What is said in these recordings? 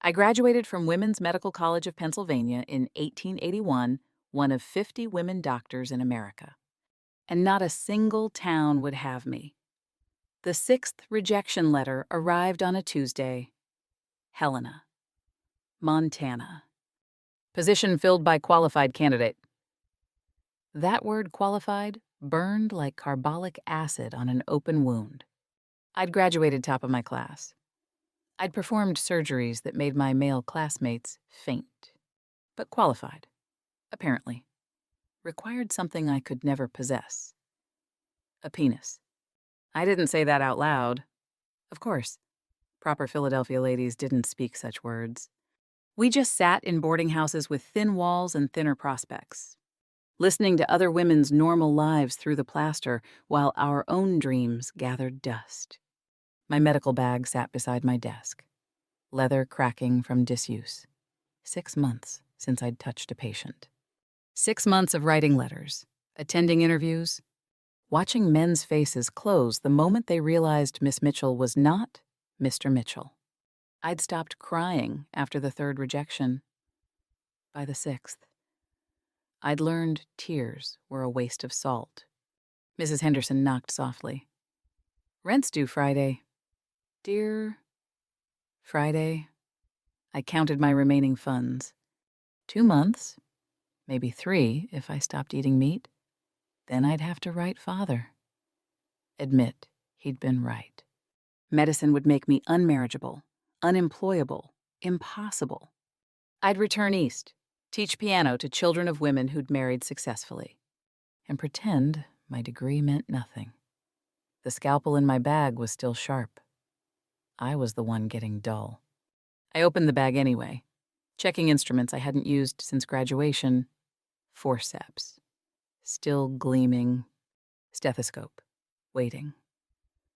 I graduated from Women's Medical College of Pennsylvania in 1881, one of 50 women doctors in America. And not a single town would have me. The sixth rejection letter arrived on a Tuesday. Helena, Montana. Position filled by qualified candidate. That word qualified burned like carbolic acid on an open wound. I'd graduated top of my class. I'd performed surgeries that made my male classmates faint. But qualified, apparently, required something I could never possess. A penis. I didn't say that out loud. Of course, proper Philadelphia ladies didn't speak such words. We just sat in boarding houses with thin walls and thinner prospects, listening to other women's normal lives through the plaster while our own dreams gathered dust. My medical bag sat beside my desk, leather cracking from disuse. 6 months since I'd touched a patient. 6 months of writing letters, attending interviews, watching men's faces close the moment they realized Miss Mitchell was not Mr. Mitchell. I'd stopped crying after the third rejection. By the sixth, I'd learned tears were a waste of salt. Mrs. Henderson knocked softly. Rent's due Friday. Dear Friday. I counted my remaining funds. 2 months, maybe 3 if I stopped eating meat. Then I'd have to write father. Admit he'd been right. Medicine would make me unmarriageable, unemployable, impossible. I'd return east, teach piano to children of women who'd married successfully, and pretend my degree meant nothing. The scalpel in my bag was still sharp. I was the one getting dull. I opened the bag anyway, checking instruments I hadn't used since graduation. Forceps. Still gleaming. Stethoscope. Waiting.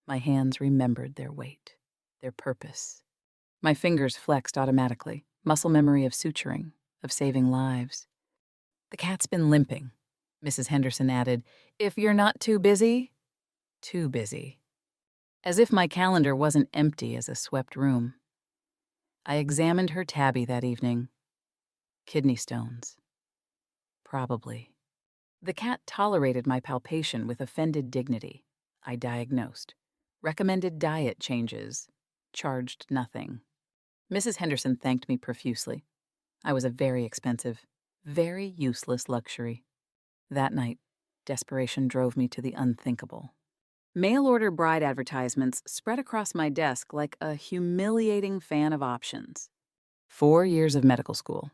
My hands remembered their weight, their purpose. My fingers flexed automatically, muscle memory of suturing, of saving lives. The cat's been limping, Mrs. Henderson added. If you're not too busy. Too busy. As if my calendar wasn't empty as a swept room. I examined her tabby that evening. Kidney stones. Probably. The cat tolerated my palpation with offended dignity. I diagnosed. Recommended diet changes. Charged nothing. Mrs. Henderson thanked me profusely. I was a very expensive, very useless luxury. That night, desperation drove me to the unthinkable. Mail-order bride advertisements spread across my desk like a humiliating fan of options. 4 years of medical school,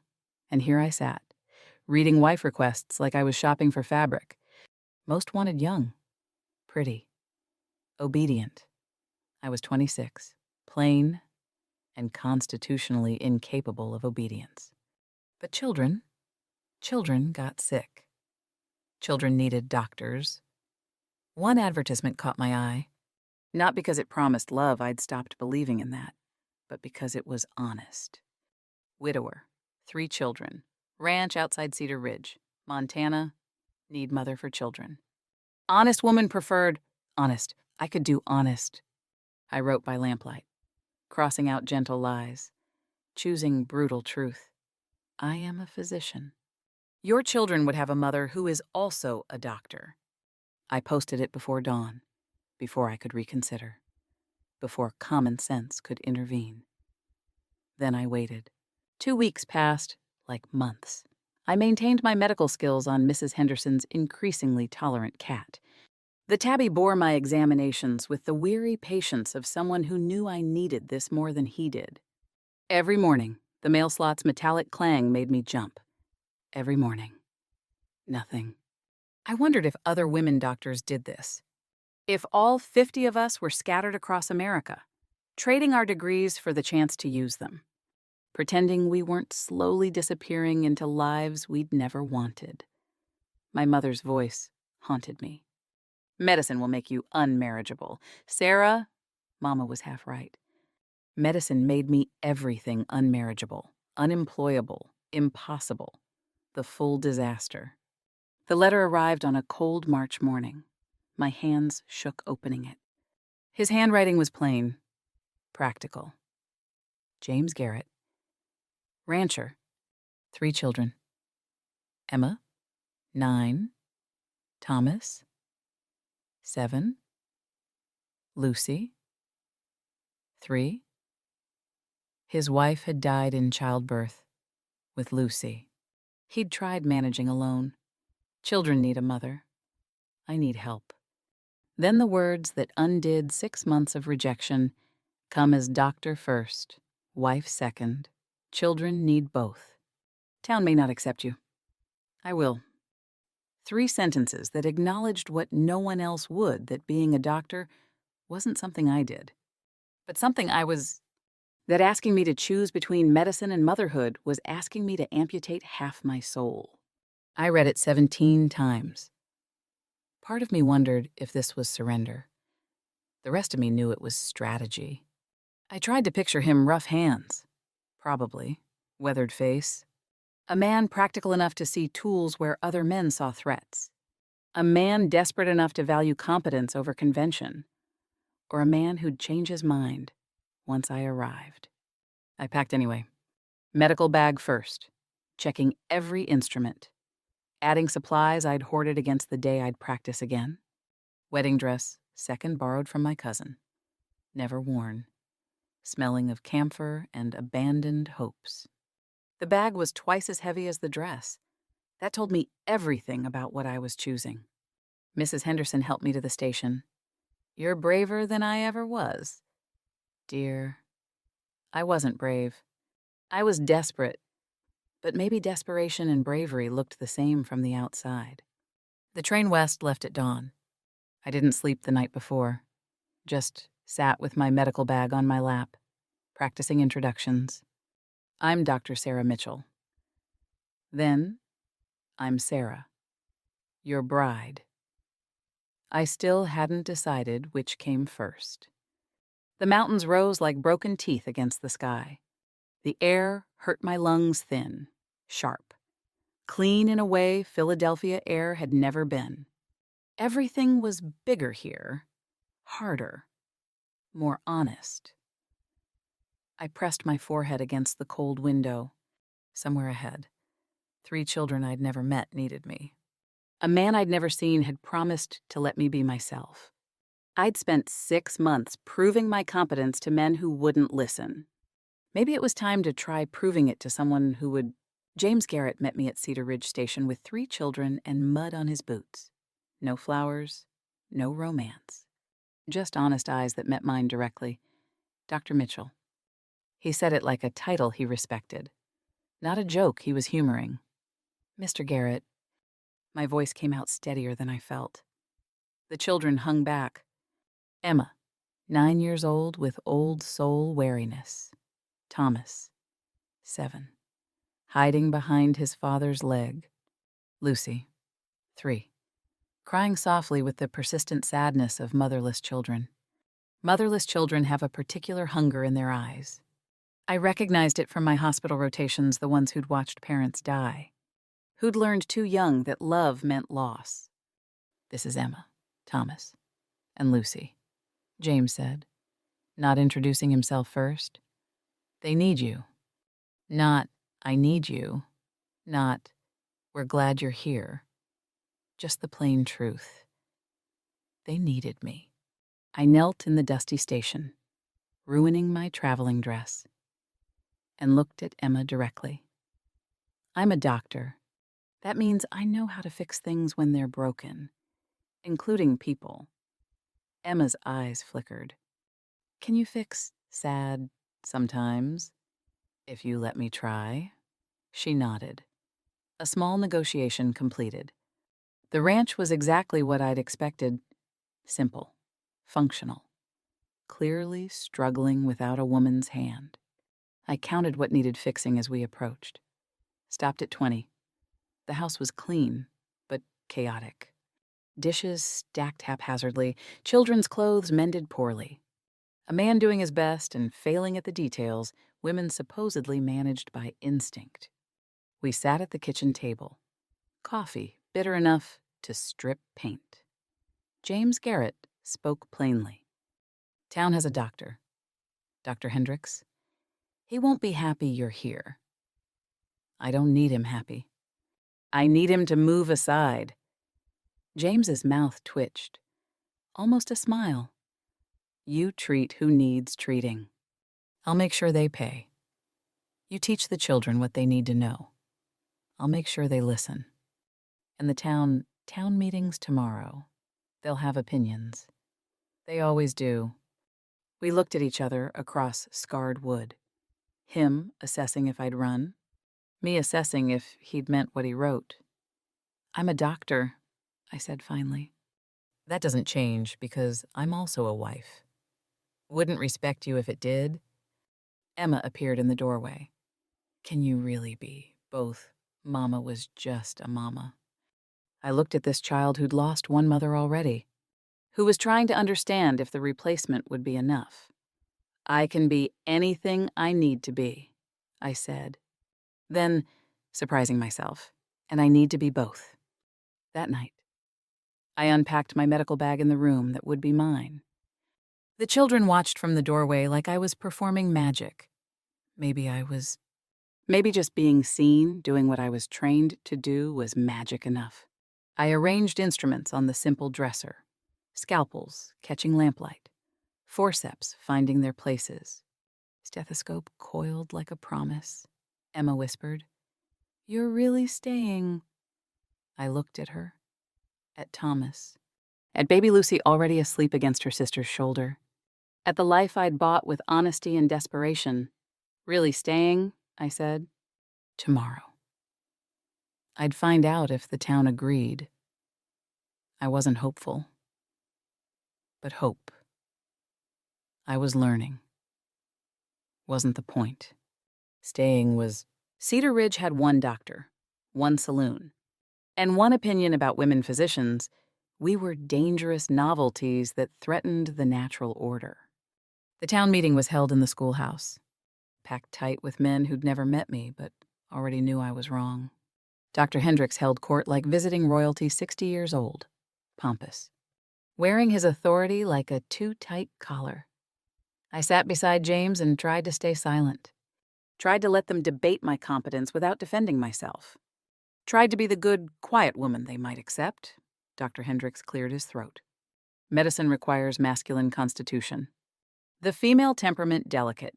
and here I sat, reading wife requests like I was shopping for fabric. Most wanted young, pretty, obedient. I was 26, plain, and constitutionally incapable of obedience. But children got sick. Children needed doctors. One advertisement caught my eye. Not because it promised love, I'd stopped believing in that, but because it was honest. Widower, 3 children, ranch outside Cedar Ridge, Montana, need mother for children. Honest woman preferred, honest, I could do honest. I wrote by lamplight, crossing out gentle lies, choosing brutal truth. I am a physician. Your children would have a mother who is also a doctor. I posted it before dawn, before I could reconsider, before common sense could intervene. Then I waited. 2 weeks passed like months. I maintained my medical skills on Mrs. Henderson's increasingly tolerant cat. The tabby bore my examinations with the weary patience of someone who knew I needed this more than he did. Every morning, the mail slot's metallic clang made me jump. Every morning. Nothing. I wondered if other women doctors did this. If all 50 of us were scattered across America, trading our degrees for the chance to use them, pretending we weren't slowly disappearing into lives we'd never wanted. My mother's voice haunted me. Medicine will make you unmarriageable. Sarah, Mama was half right. Medicine made me everything unmarriageable, unemployable, impossible. The full disaster. The letter arrived on a cold March morning. My hands shook opening it. His handwriting was plain, practical. James Garrett, Rancher, 3 children. Emma, 9. Thomas, 7. Lucy, 3. His wife had died in childbirth with Lucy. He'd tried managing alone. Children need a mother. I need help. Then the words that undid 6 months of rejection come as doctor first, wife second. Children need both. Town may not accept you. I will. 3 sentences that acknowledged what no one else would, that being a doctor wasn't something I did, but something that asking me to choose between medicine and motherhood was asking me to amputate half my soul. I read it 17 times. Part of me wondered if this was surrender. The rest of me knew it was strategy. I tried to picture him rough hands, probably, weathered face. A man practical enough to see tools where other men saw threats. A man desperate enough to value competence over convention. Or a man who'd change his mind once I arrived. I packed anyway. Medical bag first, checking every instrument. Adding supplies I'd hoarded against the day I'd practice again. Wedding dress, second borrowed from my cousin. Never worn. Smelling of camphor and abandoned hopes. The bag was twice as heavy as the dress. That told me everything about what I was choosing. Mrs. Henderson helped me to the station. You're braver than I ever was. Dear, I wasn't brave. I was desperate, but maybe desperation and bravery looked the same from the outside. The train west left at dawn. I didn't sleep the night before, just sat with my medical bag on my lap, practicing introductions. I'm Dr. Sarah Mitchell. Then, I'm Sarah, your bride. I still hadn't decided which came first. The mountains rose like broken teeth against the sky. The air hurt my lungs thin, sharp. Clean in a way Philadelphia air had never been. Everything was bigger here, harder, more honest. I pressed my forehead against the cold window. Somewhere ahead, 3 children I'd never met needed me. A man I'd never seen had promised to let me be myself. I'd spent 6 months proving my competence to men who wouldn't listen. Maybe it was time to try proving it to someone who would. James Garrett met me at Cedar Ridge Station with 3 children and mud on his boots. No flowers, no romance. Just honest eyes that met mine directly. Dr. Mitchell. He said it like a title he respected. Not a joke he was humoring. Mr. Garrett. My voice came out steadier than I felt. The children hung back. Emma, 9 years old with old soul wariness. Thomas, 7, hiding behind his father's leg. Lucy, 3, crying softly with the persistent sadness of motherless children. Motherless children have a particular hunger in their eyes. I recognized it from my hospital rotations, the ones who'd watched parents die, who'd learned too young that love meant loss. This is Emma, Thomas, and Lucy, James said, not introducing himself first. They need you. Not, I need you. Not, we're glad you're here. Just the plain truth. They needed me. I knelt in the dusty station, ruining my traveling dress, and looked at Emma directly. I'm a doctor. That means I know how to fix things when they're broken, including people. Emma's eyes flickered. Can you fix sad sometimes? If you let me try. She nodded. A small negotiation completed. The ranch was exactly what I'd expected. Simple, functional, clearly struggling without a woman's hand. I counted what needed fixing as we approached. Stopped at 20. The house was clean, but chaotic. Dishes stacked haphazardly, children's clothes mended poorly. A man doing his best and failing at the details, women supposedly managed by instinct. We sat at the kitchen table. Coffee, bitter enough to strip paint. James Garrett spoke plainly. Town has a doctor. Dr. Hendricks. He won't be happy you're here. I don't need him happy. I need him to move aside. James's mouth twitched. Almost a smile. You treat who needs treating. I'll make sure they pay. You teach the children what they need to know. I'll make sure they listen. And the town meetings tomorrow. They'll have opinions. They always do. We looked at each other across scarred wood. Him assessing if I'd run. Me assessing if he'd meant what he wrote. I'm a doctor, I said finally. That doesn't change because I'm also a wife. Wouldn't respect you if it did. Emma appeared in the doorway. Can you really be both? Mama was just a mama. I looked at this child who'd lost one mother already, who was trying to understand if the replacement would be enough. I can be anything I need to be, I said. Then, surprising myself, and I need to be both. That night, I unpacked my medical bag in the room that would be mine. The children watched from the doorway like I was performing magic. Maybe just being seen, doing what I was trained to do, was magic enough. I arranged instruments on the simple dresser. Scalpels catching lamplight. Forceps finding their places. Stethoscope coiled like a promise. Emma whispered, "You're really staying." I looked at her. At Thomas. At baby Lucy already asleep against her sister's shoulder. At the life I'd bought with honesty and desperation. Really staying, I said. Tomorrow. I'd find out if the town agreed. I wasn't hopeful. But hope. I was learning. Wasn't the point. Staying was... Cedar Ridge had one doctor, one saloon, and one opinion about women physicians. We were dangerous novelties that threatened the natural order. The town meeting was held in the schoolhouse, packed tight with men who'd never met me but already knew I was wrong. Dr. Hendricks held court like visiting royalty 60 years old, pompous, wearing his authority like a too-tight collar. I sat beside James and tried to stay silent. Tried to let them debate my competence without defending myself. Tried to be the good, quiet woman they might accept. Dr. Hendricks cleared his throat. Medicine requires masculine constitution. The female temperament delicate.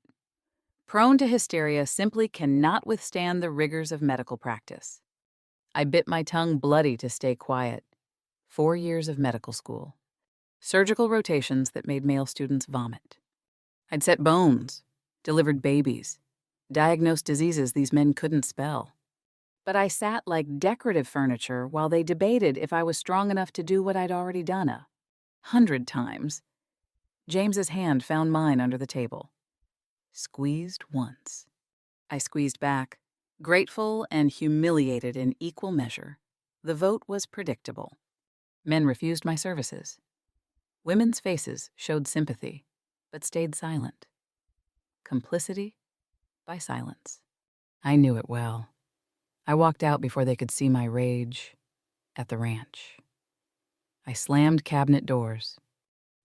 Prone to hysteria simply cannot withstand the rigors of medical practice. I bit my tongue bloody to stay quiet. 4 years of medical school. Surgical rotations that made male students vomit. I'd set bones, delivered babies, diagnosed diseases these men couldn't spell. But I sat like decorative furniture while they debated if I was strong enough to do what I'd already done 100 times. James's hand found mine under the table. Squeezed once. I squeezed back, grateful and humiliated in equal measure. The vote was predictable. Men refused my services. Women's faces showed sympathy, but stayed silent. Complicity by silence. I knew it well. I walked out before they could see my rage at the ranch. I slammed cabinet doors,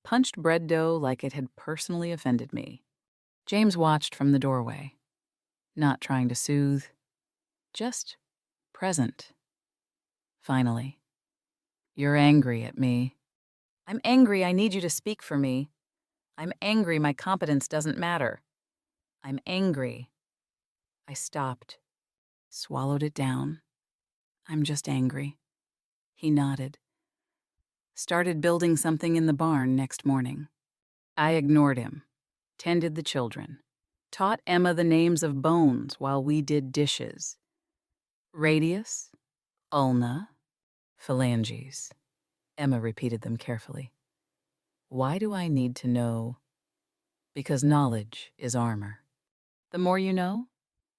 punched bread dough like it had personally offended me. James watched from the doorway, not trying to soothe, just present. Finally, "You're angry at me." "I'm angry I need you to speak for me. I'm angry my competence doesn't matter. I'm angry." I stopped, swallowed it down. "I'm just angry." He nodded. Started building something in the barn next morning. I ignored him, tended the children, taught Emma the names of bones while we did dishes. Radius, ulna, phalanges. Emma repeated them carefully. Why do I need to know? Because knowledge is armor. The more you know,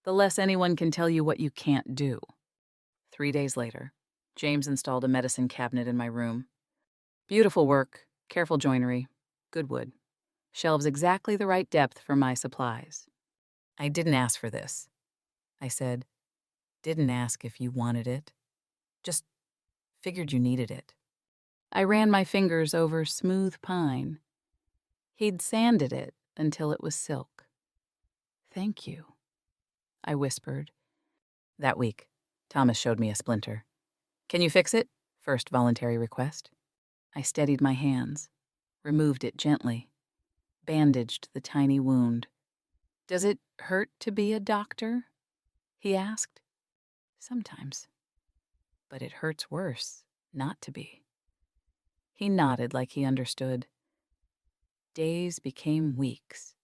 the less anyone can tell you what you can't do. 3 days later, James installed a medicine cabinet in my room. Beautiful work, careful joinery, good wood. Shelves exactly the right depth for my supplies. "I didn't ask for this," I said. "Didn't ask if you wanted it. Just figured you needed it." I ran my fingers over smooth pine. He'd sanded it until it was silk. "Thank you," I whispered. That week, Thomas showed me a splinter. "Can you fix it?" First voluntary request. I steadied my hands, removed it gently, bandaged the tiny wound. "Does it hurt to be a doctor?" he asked. "Sometimes. But it hurts worse not to be." He nodded like he understood. Days became weeks.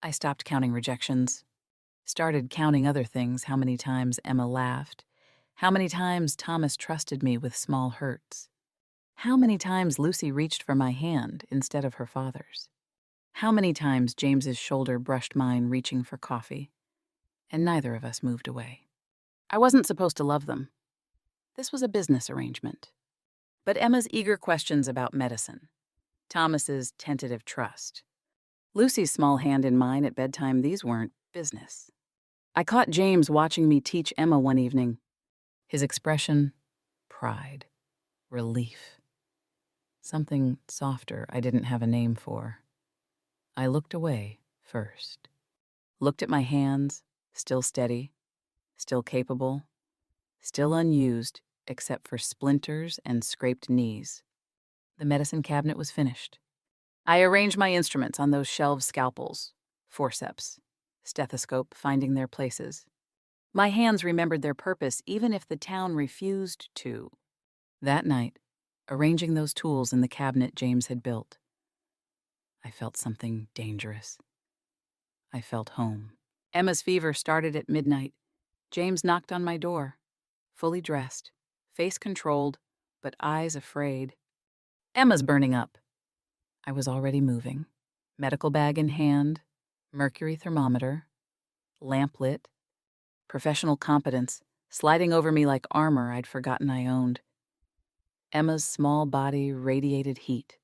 I stopped counting rejections, started counting other things: how many times Emma laughed, how many times Thomas trusted me with small hurts, how many times Lucy reached for my hand instead of her father's, how many times James's shoulder brushed mine reaching for coffee, and neither of us moved away. I wasn't supposed to love them. This was a business arrangement. But Emma's eager questions about medicine, Thomas's tentative trust, Lucy's small hand in mine at bedtime, these weren't business. I caught James watching me teach Emma one evening. His expression, pride, relief. Something softer I didn't have a name for. I looked away first. Looked at my hands, still steady, still capable, still unused except for splinters and scraped knees. The medicine cabinet was finished. I arranged my instruments on those shelved scalpels, forceps, stethoscope finding their places. My hands remembered their purpose even if the town refused to. That night, arranging those tools in the cabinet James had built, I felt something dangerous. I felt home. Emma's fever started at midnight. James knocked on my door, fully dressed, face controlled, but eyes afraid. "Emma's burning up." I was already moving, medical bag in hand, mercury thermometer, lamp lit, professional competence sliding over me like armor I'd forgotten I owned. Emma's small body radiated heat,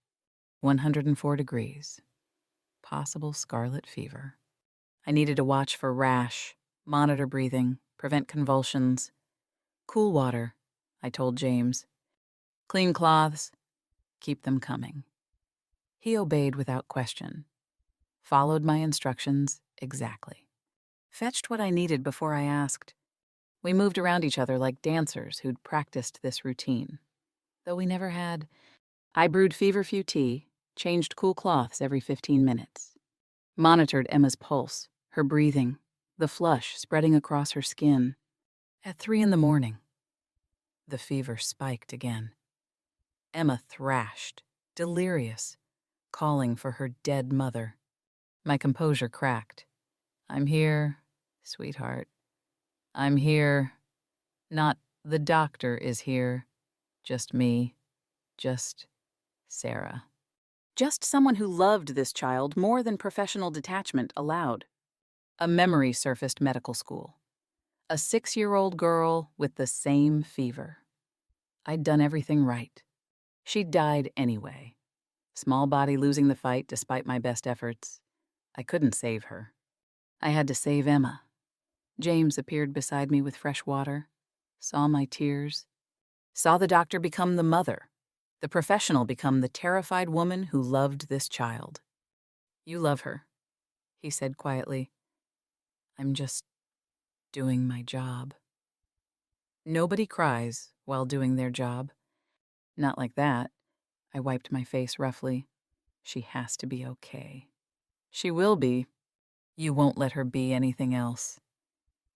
104 degrees, possible scarlet fever. I needed to watch for rash, monitor breathing, prevent convulsions. "Cool water," I told James. "Clean cloths, keep them coming." He obeyed without question, followed my instructions exactly. Fetched what I needed before I asked. We moved around each other like dancers who'd practiced this routine. Though we never had. I brewed feverfew tea, changed cool cloths every 15 minutes. Monitored Emma's pulse, her breathing, the flush spreading across her skin. At 3 a.m, the fever spiked again. Emma thrashed, delirious, calling for her dead mother. My composure cracked. "I'm here, sweetheart. I'm here. Not the doctor is here. Just me. Just Sarah." Just someone who loved this child more than professional detachment allowed. A memory surfaced: medical school. A 6-year-old girl with the same fever. I'd done everything right. She died anyway. Small body losing the fight despite my best efforts. I couldn't save her. I had to save Emma. James appeared beside me with fresh water, saw my tears, saw the doctor become the mother, the professional become the terrified woman who loved this child. "You love her," he said quietly. "I'm just doing my job." Nobody cries while doing their job. Not like that. I wiped my face roughly. "She has to be okay." "She will be. You won't let her be anything else."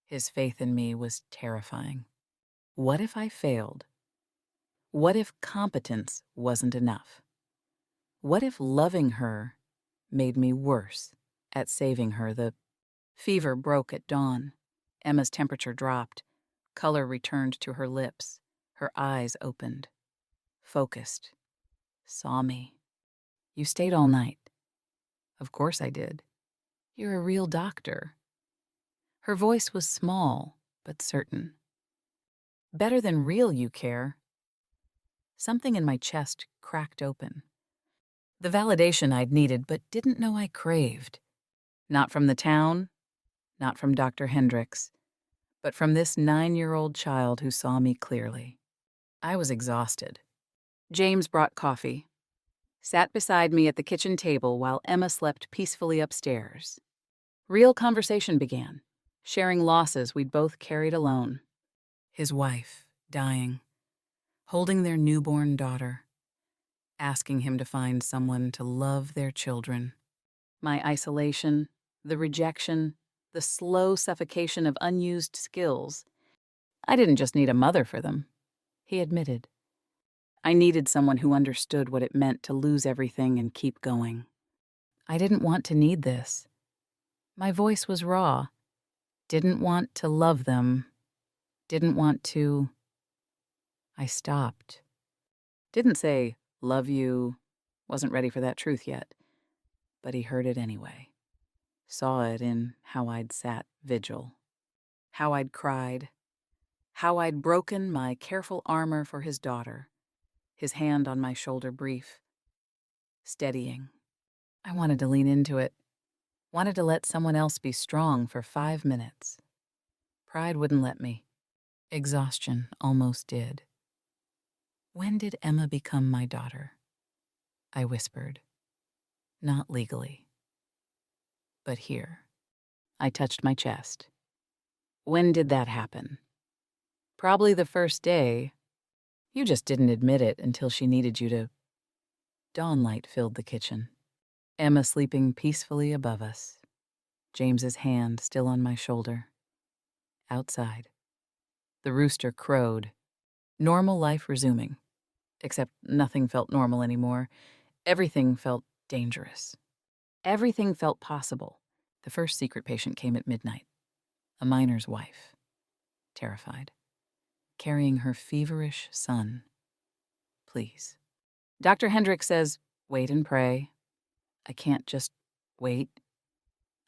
His faith in me was terrifying. What if I failed? What if competence wasn't enough? What if loving her made me worse at saving her? The fever broke at dawn. Emma's temperature dropped. Color returned to her lips. Her eyes opened. Focused. Saw me. "You stayed all night." "Of course I did. You're a real doctor." Her voice was small, but certain. "Better than real you care." Something in my chest cracked open. The validation I'd needed but didn't know I craved. Not from the town, not from Dr. Hendricks, but from this 9-year-old child who saw me clearly. I was exhausted. James brought coffee, sat beside me at the kitchen table while Emma slept peacefully upstairs. Real conversation began. sharing losses we'd both carried alone. His wife, dying, holding their newborn daughter, asking him to find someone to love their children. My isolation, the rejection, the slow suffocation of unused skills. I didn't just need a mother for them, he admitted. I needed someone who understood what it meant to lose everything and keep going. I didn't want to need this. My voice was raw. Didn't want to love them. Didn't want to. I stopped. Didn't say, love you. Wasn't ready for that truth yet. But he heard it anyway. Saw it in how I'd sat vigil. How I'd cried. How I'd broken my careful armor for his daughter. His hand on my shoulder brief. Steadying. I wanted to lean into it. Wanted to let someone else be strong for 5 minutes. Pride wouldn't let me. Exhaustion almost did. When did Emma become my daughter? I whispered. Not legally. But here. I touched my chest. When did that happen? Probably the first day. You just didn't admit it until she needed you to. Dawnlight filled the kitchen. Emma sleeping peacefully above us. James's hand still on my shoulder. Outside. The rooster crowed. Normal life resuming. Except nothing felt normal anymore. Everything felt dangerous. Everything felt possible. The first secret patient came at midnight. A miner's wife. Terrified. Carrying her feverish son. Please. Dr. Hendricks says, wait and pray. I can't just wait.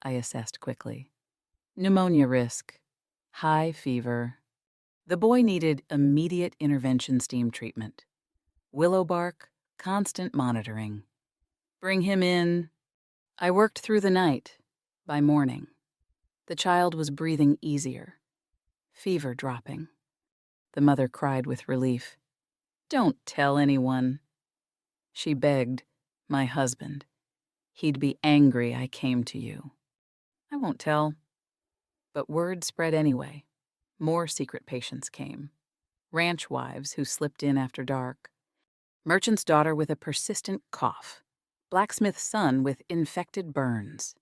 I assessed quickly. Pneumonia risk. High fever. The boy needed immediate intervention steam treatment. Willow bark, constant monitoring. Bring him in. I worked through the night. By morning, the child was breathing easier. Fever dropping. The mother cried with relief. Don't tell anyone. She begged, my husband. He'd be angry I came to you. I won't tell. But word spread anyway. More secret patients came. Ranch wives who slipped in after dark. Merchant's daughter with a persistent cough. Blacksmith's son with infected burns.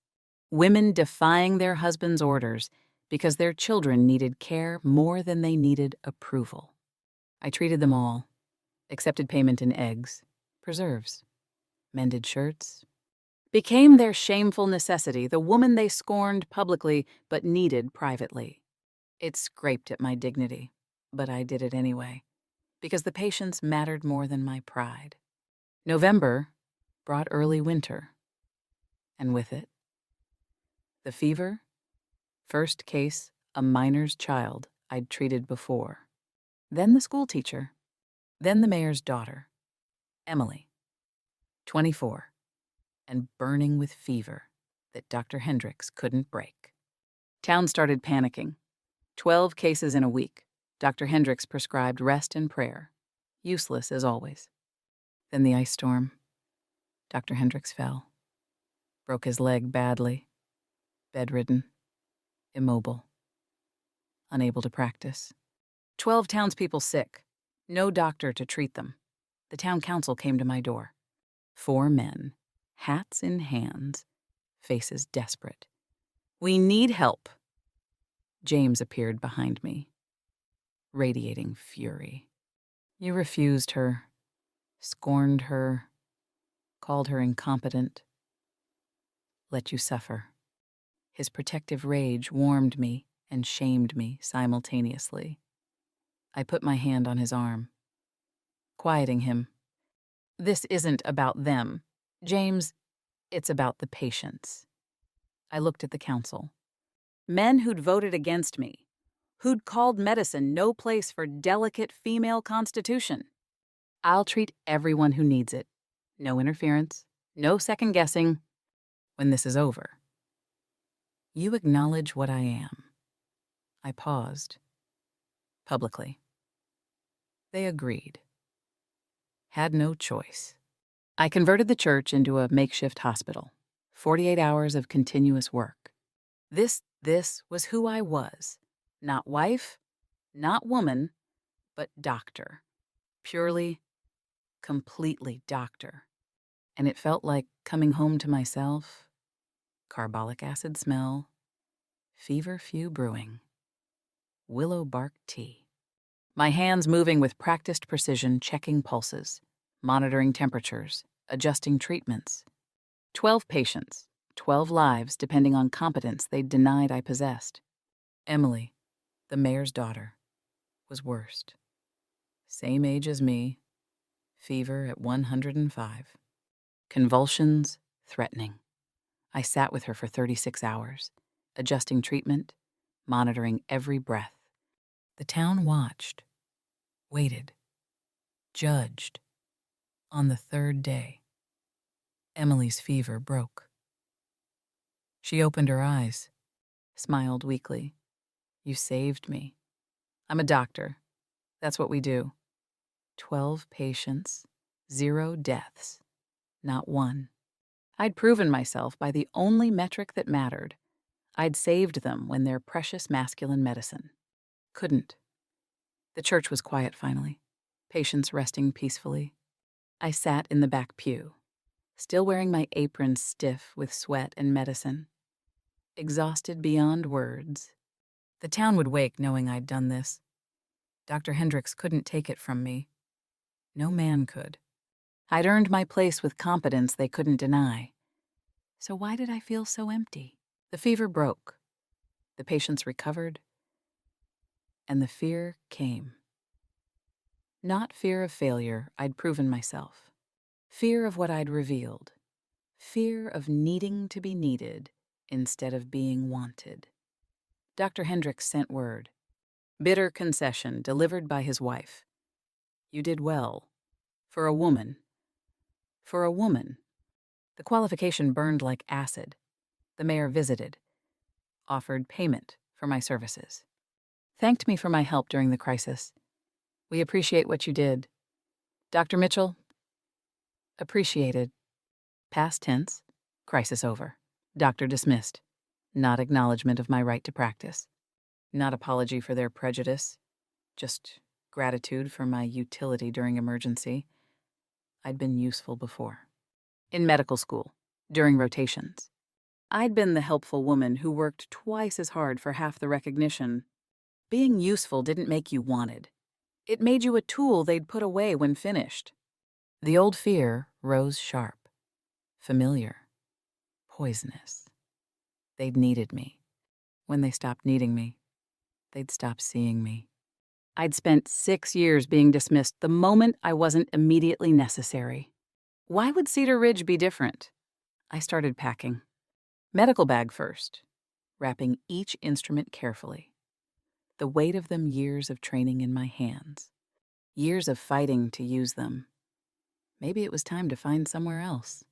Women defying their husbands' orders because their children needed care more than they needed approval. I treated them all. Accepted payment in eggs, preserves, mended shirts. Became their shameful necessity, the woman they scorned publicly but needed privately. It scraped at my dignity, but I did it anyway, because the patients mattered more than my pride. November brought early winter, and with it, the fever, first case, a miner's child I'd treated before. Then the school teacher, then the mayor's daughter, Emily, 24, and burning with fever that Dr. Hendricks couldn't break. Town started panicking. 12 cases in a week. Dr. Hendricks prescribed rest and prayer. Useless as always. Then the ice storm. Dr. Hendricks fell. Broke his leg badly. Bedridden. Immobile. Unable to practice. 12 townspeople sick. No doctor to treat them. The town council came to my door. 4 men, hats in hands, faces desperate. We need help. James appeared behind me, radiating fury. You refused her, scorned her, called her incompetent, let you suffer. His protective rage warmed me and shamed me simultaneously. I put my hand on his arm, quieting him. This isn't about them. James, it's about the patients. I looked at the council. Men who'd voted against me, who'd called medicine no place for delicate female constitution. I'll treat everyone who needs it. No interference, no second guessing. When this is over, you acknowledge what I am. I paused. Publicly. They agreed. Had no choice. I converted the church into a makeshift hospital. 48 hours of continuous work. This This was who I was. Not wife, not woman, but doctor. Purely, completely doctor. And it felt like coming home to myself. Carbolic acid smell, feverfew brewing, willow bark tea. My hands moving with practiced precision, checking pulses, monitoring temperatures, adjusting treatments. 12 patients, 12 lives depending on competence they'd denied I possessed. Emily, the mayor's daughter, was worst. Same age as me, fever at 105. Convulsions, threatening. I sat with her for 36 hours, adjusting treatment, monitoring every breath. The town watched, waited, judged. On the third day, Emily's fever broke. She opened her eyes, smiled weakly. You saved me. I'm a doctor. That's what we do. 12 patients, 0 deaths, not one. I'd proven myself by the only metric that mattered. I'd saved them when their precious masculine medicine couldn't. The church was quiet finally, patients resting peacefully. I sat in the back pew, still wearing my apron stiff with sweat and medicine. Exhausted beyond words. The town would wake knowing I'd done this. Dr. Hendricks couldn't take it from me. No man could. I'd earned my place with competence they couldn't deny. So why did I feel so empty? The fever broke. The patients recovered. And the fear came. Not fear of failure, I'd proven myself. Fear of what I'd revealed. Fear of needing to be needed instead of being wanted. Dr. Hendricks sent word. Bitter concession delivered by his wife. You did well. For a woman. For a woman. The qualification burned like acid. The mayor visited. Offered payment for my services. Thanked me for my help during the crisis. We appreciate what you did. Dr. Mitchell? Appreciated. Past tense. Crisis over. Doctor dismissed. Not acknowledgement of my right to practice. Not apology for their prejudice. Just gratitude for my utility during emergency. I'd been useful before. In medical school, during rotations. I'd been the helpful woman who worked twice as hard for half the recognition. Being useful didn't make you wanted. It made you a tool they'd put away when finished. The old fear rose sharp. Familiar. Poisonous. They'd needed me. When they stopped needing me, they'd stop seeing me. I'd spent 6 years being dismissed the moment I wasn't immediately necessary. Why would Cedar Ridge be different? I started packing. Medical bag first, wrapping each instrument carefully. The weight of them years of training in my hands. Years of fighting to use them. Maybe it was time to find somewhere else.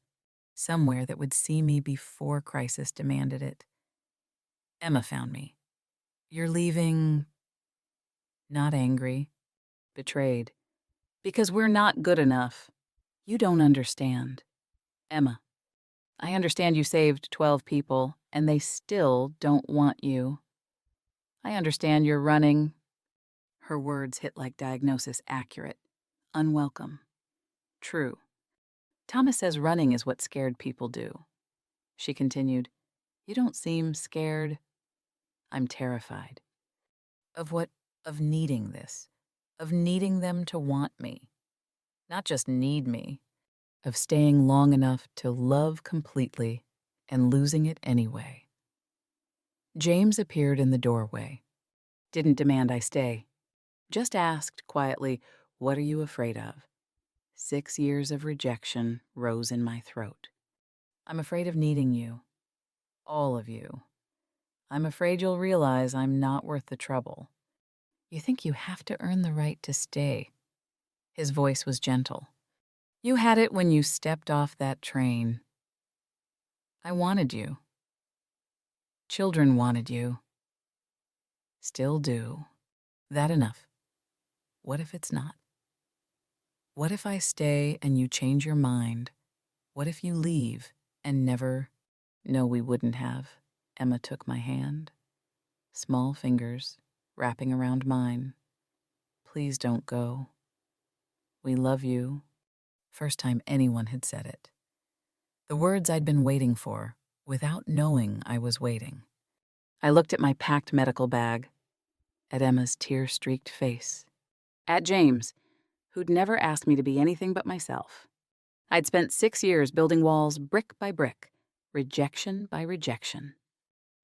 Somewhere that would see me before crisis demanded it. Emma found me. You're leaving... Not angry. Betrayed. Because we're not good enough. You don't understand. Emma, I understand you saved 12 people, and they still don't want you. I understand you're running. Her words hit like diagnosis accurate. Unwelcome. True. Thomas says running is what scared people do. She continued, You don't seem scared. I'm terrified. Of what? Of needing this. Of needing them to want me. Not just need me. Of staying long enough to love completely and losing it anyway. James appeared in the doorway. Didn't demand I stay. Just asked quietly, What are you afraid of? 6 years of rejection rose in my throat. I'm afraid of needing you. All of you. I'm afraid you'll realize I'm not worth the trouble. You think you have to earn the right to stay. His voice was gentle. You had it when you stepped off that train. I wanted you. Children wanted you. Still do. That enough. What if it's not? What if I stay and you change your mind? What if you leave and never... No, we wouldn't have. Emma took my hand. Small fingers wrapping around mine. Please don't go. We love you. First time anyone had said it. The words I'd been waiting for, without knowing I was waiting. I looked at my packed medical bag, at Emma's tear-streaked face, at James, who'd never asked me to be anything but myself. I'd spent 6 years building walls brick by brick, rejection by rejection.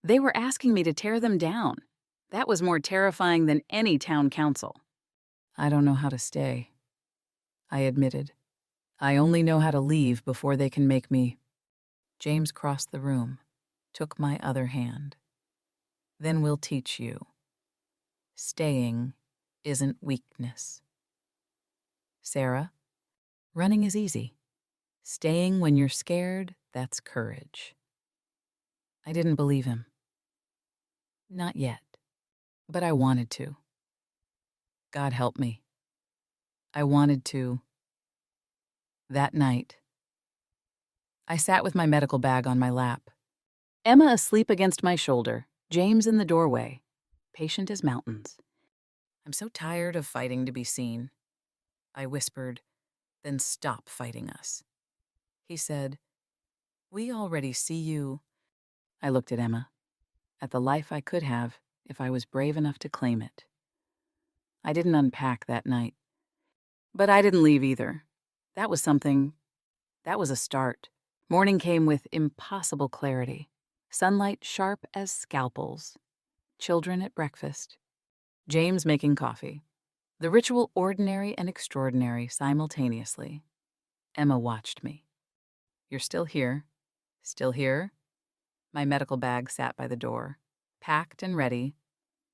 They were asking me to tear them down. That was more terrifying than any town council. I don't know how to stay, I admitted. I only know how to leave before they can make me. James crossed the room, took my other hand. Then we'll teach you. Staying isn't weakness. Sarah, running is easy. Staying when you're scared, that's courage. I didn't believe him. Not yet. But I wanted to. God help me. I wanted to. That night, I sat with my medical bag on my lap. Emma asleep against my shoulder, James in the doorway, patient as mountains. I'm so tired of fighting to be seen. I whispered, then stop fighting us. He said, we already see you. I looked at Emma, at the life I could have if I was brave enough to claim it. I didn't unpack that night. But I didn't leave either. That was something. That was a start. Morning came with impossible clarity. Sunlight sharp as scalpels. Children at breakfast. James making coffee. The ritual ordinary and extraordinary simultaneously. Emma watched me. You're still here. Still here? My medical bag sat by the door. Packed and ready.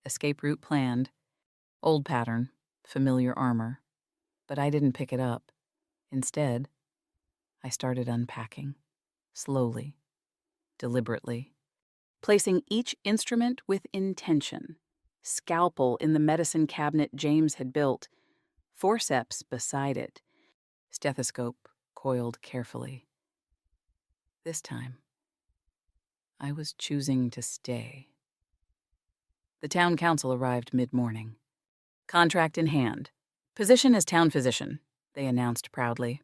Escape route planned. Old pattern. Familiar armor. But I didn't pick it up. Instead, I started unpacking. Slowly. Deliberately. Placing each instrument with intention. Scalpel in the medicine cabinet James had built. Forceps beside it. Stethoscope coiled carefully. This time, I was choosing to stay. The town council arrived mid-morning. Contract in hand. Position as town physician, they announced proudly,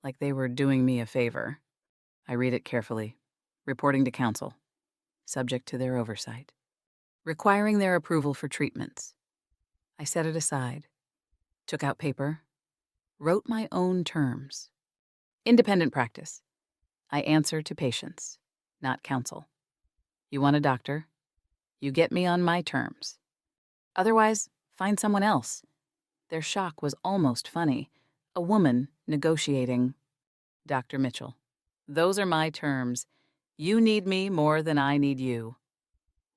like they were doing me a favor. I read it carefully. Reporting to council. Subject to their oversight. Requiring their approval for treatments. I set it aside. Took out paper. Wrote my own terms. Independent practice. I answer to patients, not counsel. You want a doctor? You get me on my terms. Otherwise, find someone else. Their shock was almost funny. A woman negotiating. Dr. Mitchell. Those are my terms. You need me more than I need you.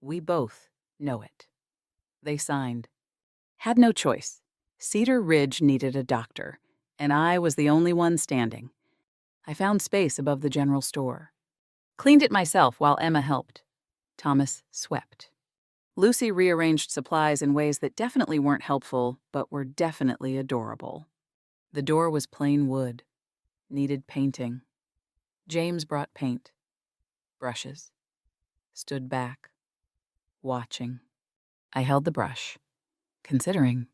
We both know it. They signed. Had no choice. Cedar Ridge needed a doctor, and I was the only one standing. I found space above the general store. Cleaned it myself while Emma helped. Thomas swept. Lucy rearranged supplies in ways that definitely weren't helpful, but were definitely adorable. The door was plain wood. Needed painting. James brought paint. Brushes. Stood back. Watching. I held the brush. Considering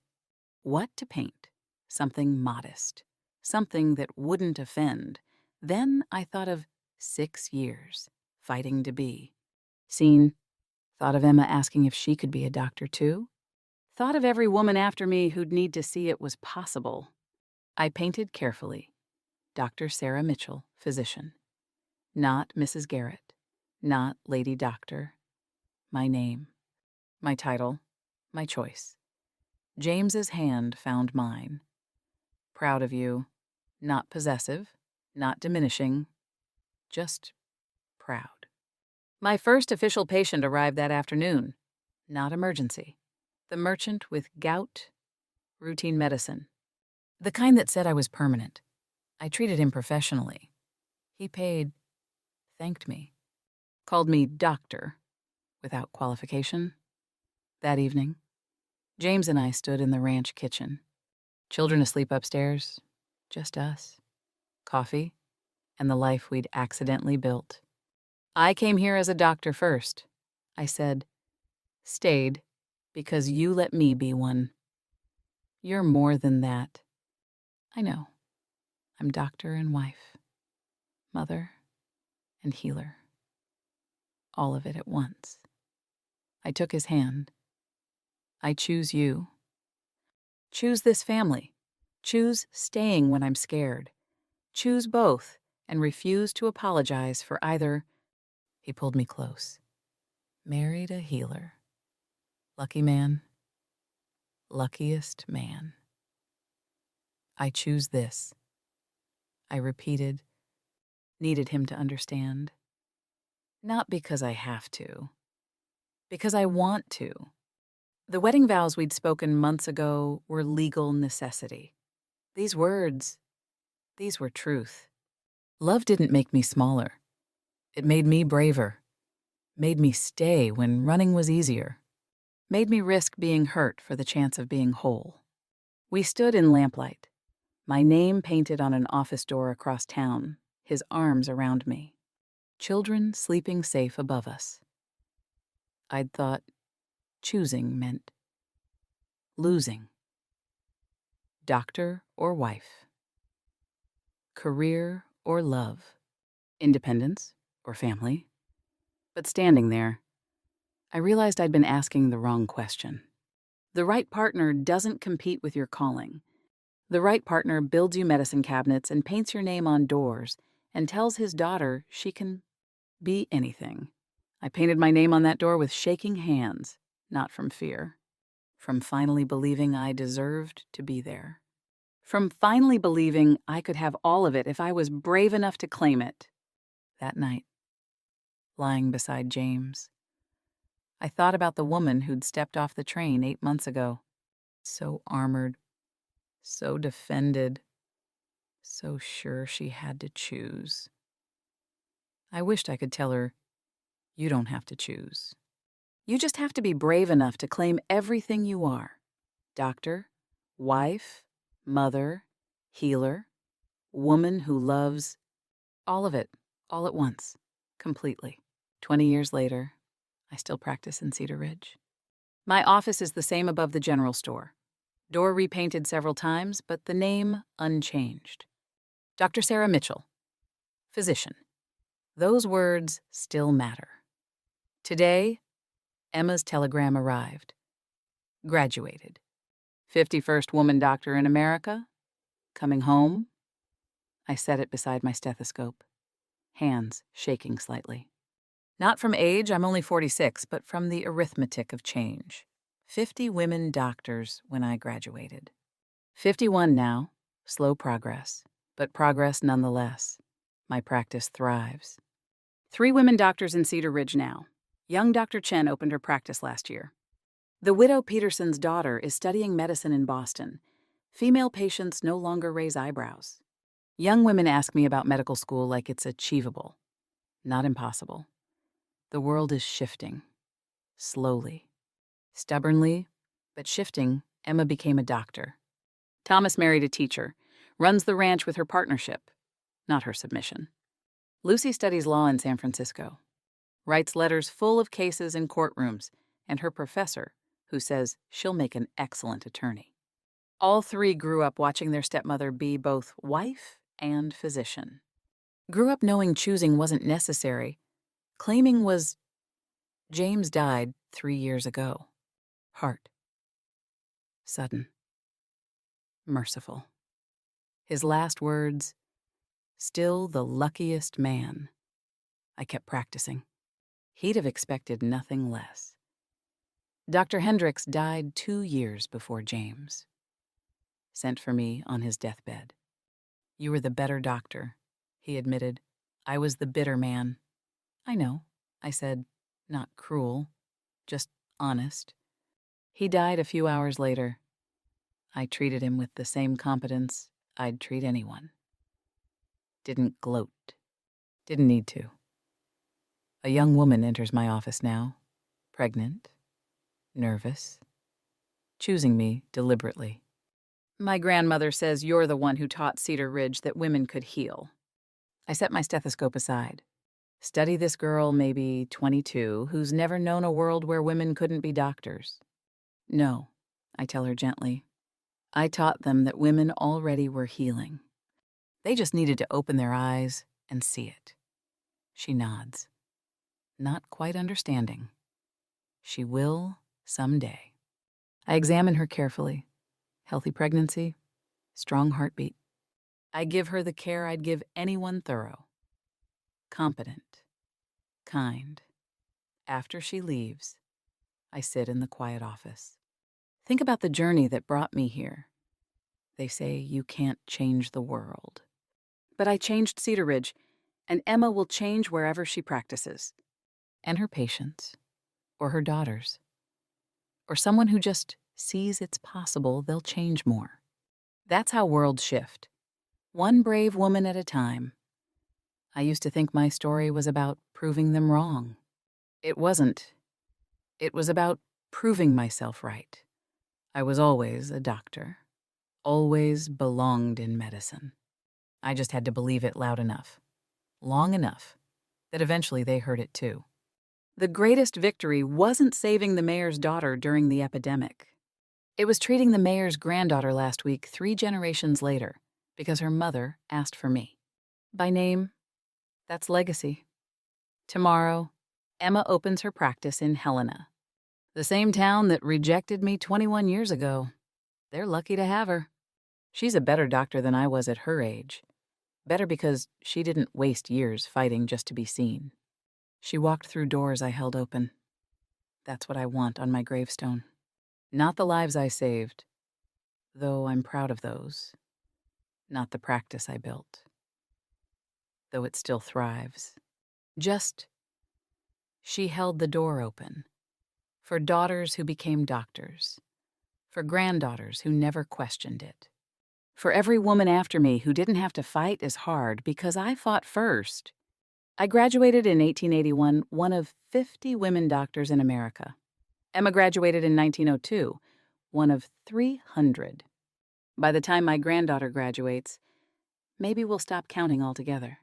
what to paint. Something modest. Something that wouldn't offend. Then I thought of 6 years, fighting to be. Seen. Thought of Emma asking if she could be a doctor too. Thought of every woman after me who'd need to see it was possible. I painted carefully. Dr. Sarah Mitchell, physician. Not Mrs. Garrett. Not Lady Doctor. My name. My title. My choice. James's hand found mine. Proud of you. Not possessive. Not diminishing. Just proud. My first official patient arrived that afternoon. Not emergency. The merchant with gout. Routine medicine. The kind that said I was permanent. I treated him professionally. He paid, thanked me, called me doctor, without qualification. That evening, James and I stood in the ranch kitchen. Children asleep upstairs, just us. Coffee, and the life we'd accidentally built. I came here as a doctor first. I said, Stayed because you let me be one. You're more than that. I know. I'm doctor and wife, mother and healer. All of it at once. I took his hand. I choose you. Choose this family. Choose staying when I'm scared. Choose both and refuse to apologize for either. He pulled me close. Married a healer. Lucky man. Luckiest man. I choose this. I repeated, needed him to understand. Not because I have to. Because I want to. The wedding vows we'd spoken months ago were legal necessity. These words, these were truth. Love didn't make me smaller. It made me braver. Made me stay when running was easier. Made me risk being hurt for the chance of being whole. We stood in lamplight, my name painted on an office door across town, his arms around me. Children sleeping safe above us. I'd thought choosing meant losing. Doctor or wife. Career or love. Independence or family. But standing there, I realized I'd been asking the wrong question. The right partner doesn't compete with your calling. The right partner builds you medicine cabinets and paints your name on doors and tells his daughter she can be anything. I painted my name on that door with shaking hands, not from fear. From finally believing I deserved to be there. From finally believing I could have all of it if I was brave enough to claim it. That night, lying beside James, I thought about the woman who'd stepped off the train 8 months ago. So armored, so defended, so sure she had to choose. I wished I could tell her, you don't have to choose. You just have to be brave enough to claim everything you are. Doctor, wife, mother, healer, woman who loves, all of it, all at once, completely. 20 years later, I still practice in Cedar Ridge. My office is the same above the general store. Door repainted several times, but the name unchanged. Dr. Sarah Mitchell, physician. Those words still matter. Today, Emma's telegram arrived. Graduated. 51st woman doctor in America. Coming home. I set it beside my stethoscope, hands shaking slightly. Not from age, I'm only 46, but from the arithmetic of change. 50 women doctors when I graduated. 51 now, slow progress, but progress nonetheless. My practice thrives. 3 women doctors in Cedar Ridge now. Young Dr. Chen opened her practice last year. The widow Peterson's daughter is studying medicine in Boston. Female patients no longer raise eyebrows. Young women ask me about medical school like it's achievable, not impossible. The world is shifting, slowly. Stubbornly, but shifting, Emma became a doctor. Thomas married a teacher, runs the ranch with her partnership, not her submission. Lucy studies law in San Francisco, writes letters full of cases in courtrooms, and her professor, who says she'll make an excellent attorney. All 3 grew up watching their stepmother be both wife and physician. Grew up knowing choosing wasn't necessary. Claiming was. James died 3 years ago. Heart. Sudden. Merciful. His last words, still the luckiest man. I kept practicing. He'd have expected nothing less. Dr. Hendricks died 2 years before James. Sent for me on his deathbed. You were the better doctor, he admitted. I was the bitter man. I know, I said, not cruel, just honest. He died a few hours later. I treated him with the same competence I'd treat anyone. Didn't gloat. Didn't need to. A young woman enters my office now, pregnant, nervous, choosing me deliberately. My grandmother says you're the one who taught Cedar Ridge that women could heal. I set my stethoscope aside. Study this girl, maybe 22, who's never known a world where women couldn't be doctors. No, I tell her gently. I taught them that women already were healing. They just needed to open their eyes and see it. She nods, not quite understanding. She will someday. I examine her carefully. Healthy pregnancy, strong heartbeat. I give her the care I'd give anyone thorough. Competent, kind. After she leaves, I sit in the quiet office. Think about the journey that brought me here. They say you can't change the world. But I changed Cedar Ridge, and Emma will change wherever she practices. And her patients, or her daughters, or someone who just sees it's possible they'll change more. That's how worlds shift. One brave woman at a time. I used to think my story was about proving them wrong. It wasn't. It was about proving myself right. I was always a doctor, always belonged in medicine. I just had to believe it loud enough, long enough, that eventually they heard it too. The greatest victory wasn't saving the mayor's daughter during the epidemic. It was treating the mayor's granddaughter last week 3 generations later because her mother asked for me. By name, that's legacy. Tomorrow, Emma opens her practice in Helena, the same town that rejected me 21 years ago. They're lucky to have her. She's a better doctor than I was at her age. Better because she didn't waste years fighting just to be seen. She walked through doors I held open. That's what I want on my gravestone. Not the lives I saved, though I'm proud of those. Not the practice I built, though it still thrives. Just, she held the door open for daughters who became doctors, for granddaughters who never questioned it, for every woman after me who didn't have to fight as hard because I fought first. I graduated in 1881, one of 50 women doctors in America. Emma graduated in 1902, one of 300. By the time my granddaughter graduates, maybe we'll stop counting altogether.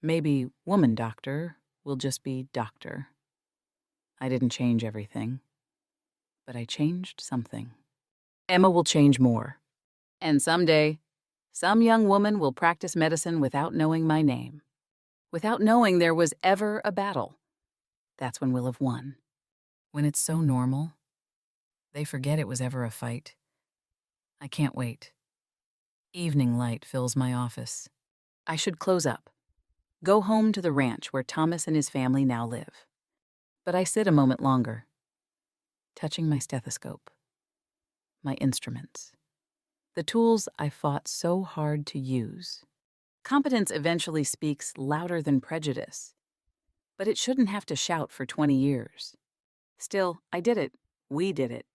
Maybe woman doctor will just be doctor. I didn't change everything, but I changed something. Emma will change more. And someday, some young woman will practice medicine without knowing my name, without knowing there was ever a battle. That's when we'll have won. When it's so normal, they forget it was ever a fight. I can't wait. Evening light fills my office. I should close up. Go home to the ranch where Thomas and his family now live. But I sit a moment longer, touching my stethoscope, my instruments, the tools I fought so hard to use. Competence eventually speaks louder than prejudice, but it shouldn't have to shout for 20 years. Still, I did it. We did it.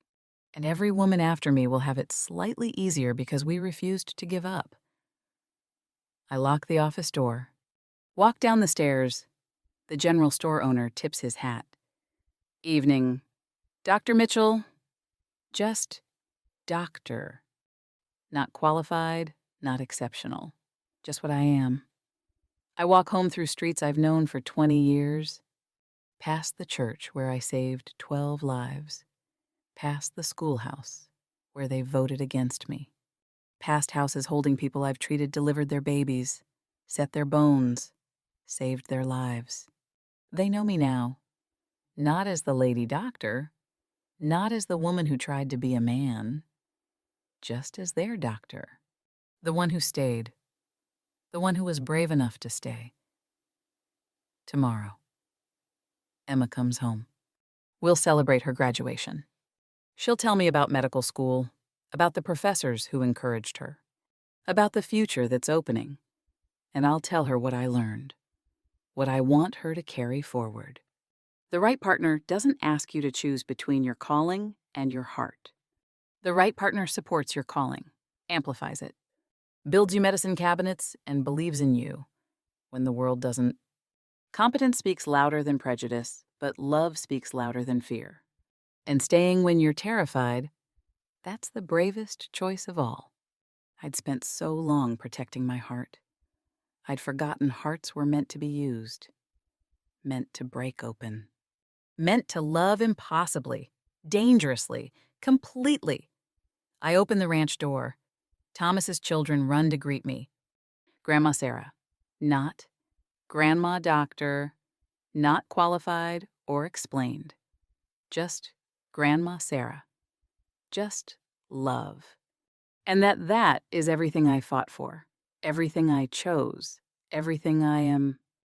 And every woman after me will have it slightly easier because we refused to give up. I lock the office door, walk down the stairs. The general store owner tips his hat. Evening. Dr. Mitchell. Just doctor. Not qualified, not exceptional. Just what I am. I walk home through streets I've known for 20 years, past the church where I saved 12 lives, past the schoolhouse where they voted against me, past houses holding people I've treated delivered their babies, set their bones, saved their lives. They know me now, not as the lady doctor, not as the woman who tried to be a man, just as their doctor, the one who stayed, the one who was brave enough to stay. Tomorrow, Emma comes home. We'll celebrate her graduation. She'll tell me about medical school, about the professors who encouraged her, about the future that's opening, and I'll tell her what I learned, what I want her to carry forward. The right partner doesn't ask you to choose between your calling and your heart. The right partner supports your calling, amplifies it, builds you medicine cabinets, and believes in you when the world doesn't. Competence speaks louder than prejudice, but love speaks louder than fear. And staying when you're terrified, that's the bravest choice of all. I'd spent so long protecting my heart. I'd forgotten hearts were meant to be used. meant to break open. Meant to love impossibly, dangerously, completely. I open the ranch door. Thomas's children run to greet me. Grandma Sarah. Not Grandma Doctor. Not qualified or explained. Just Grandma Sarah. Just love. And that is everything I fought for. Everything I chose. Everything I am